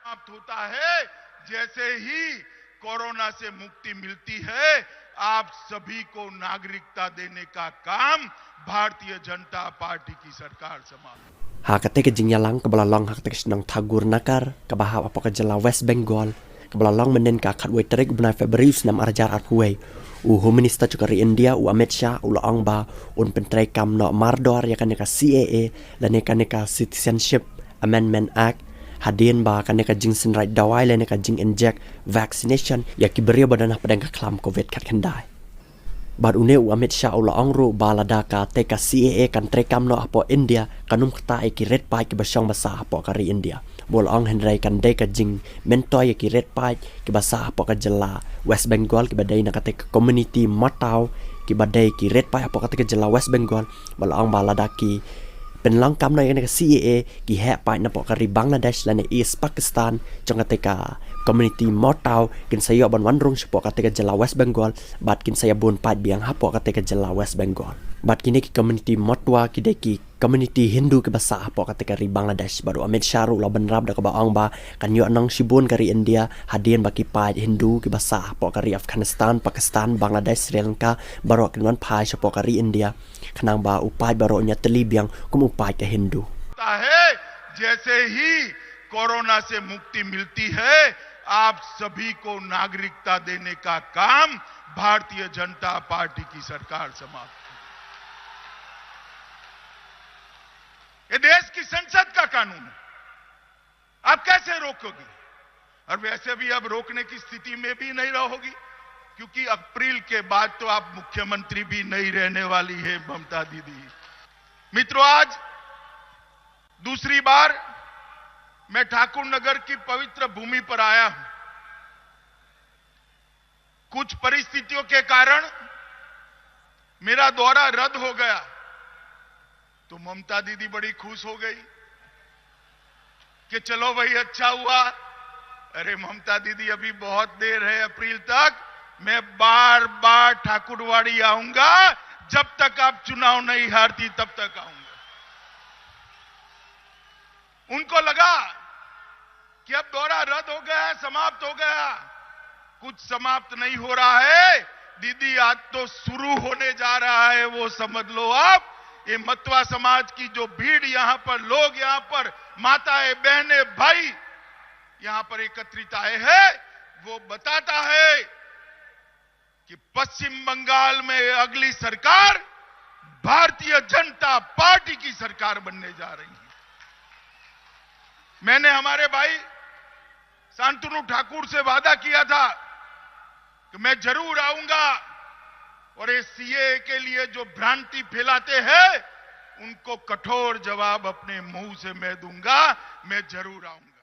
समाप्त होता है। जैसे ही कोरोना से मुक्ति मिलती है, आप सभी को नागरिकता देने का काम भारतीय जनता पार्टी की सरकार समाप्त। Hakateke jingyalang kebelalong hakateke senang Thakur Nakar kebahap apa kejala West Bengal kebelalong menen ka khatwe terik benai Februari nam arjar arhuai Home Minister cukari India Amit Shah ulaong ba un pentrai kam no mardor ya kaneka CAA dan kaneka Citizenship Amendment Act hadin ba kaneka jing sin right dawai le neka jing inject vaccination ya kiberia badanah padang klam covid kat kendai Bad une Amit Shah ulaong ru balada ka teka CAA kan trekam no apo India kanum kata ki red pai ki basang basa apo kari India bolong hendrai kan de ka jing mentoy ki red pai ki basa apo ka jela West Bengal ki badai na kate community matau ki badai ki red pai apo kate ka jela West Bengal bolong balada ki penlang kam no yang ka CAA ki he pai na apo kari Bangladesh lan East Pakistan jong kate ka community matau kin sayo ban wanrung sepo kate ka jela West Bengal bat kin saya bun pai biang hapo kate ka jela West Bengal bat kini ki community matwa ki de ki community Hindu ke basa hapo kate ka ri Bangladesh baru Amit Shah ru laban rab da ka baang ba kan yo nang sibun kari India hadien baki pai Hindu ke basa hapo kari Afghanistan Pakistan Bangladesh Sri Lanka baru kan wan pai sepo kari India kanang ba upai baru nya teli biang kum upai ke Hindu है जैसे ही corona से मुक्ति मिलती है, आप सभी को नागरिकता देने का काम भारतीय जनता पार्टी की सरकार समाप्त ये देश की संसद का कानून है, आप कैसे रोकोगे? और वैसे भी अब रोकने की स्थिति में भी नहीं रहोगी, क्योंकि अप्रैल के बाद तो आप मुख्यमंत्री भी नहीं रहने वाली है ममता दीदी। मित्रों, आज दूसरी बार मैं ठाकुर नगर की पवित्र भूमि पर आया हूं। कुछ परिस्थितियों के कारण मेरा दौरा रद्द हो गया, तो ममता दीदी बड़ी खुश हो गई कि चलो भाई अच्छा हुआ। अरे ममता दीदी, अभी बहुत देर है, अप्रैल तक मैं बार बार ठाकुरवाड़ी आऊंगा, जब तक आप चुनाव नहीं हारती तब तक आऊंगा। उनको लगा कि अब दौरा रद्द हो गया, समाप्त हो गया। कुछ समाप्त नहीं हो रहा है दीदी, आज तो शुरू होने जा रहा है, वो समझ लो आप। ये मतवा समाज की जो भीड़ यहां पर, लोग यहां पर, माताएं बहनें भाई यहां पर एकत्रित आए हैं, वो बताता है कि पश्चिम बंगाल में अगली सरकार भारतीय जनता पार्टी की सरकार बनने जा रही है। मैंने हमारे भाई शांतनु ठाकुर से वादा किया था कि मैं जरूर आऊंगा, और ये सीए के लिए जो भ्रांति फैलाते हैं उनको कठोर जवाब अपने मुंह से मैं दूंगा। मैं जरूर आऊंगा।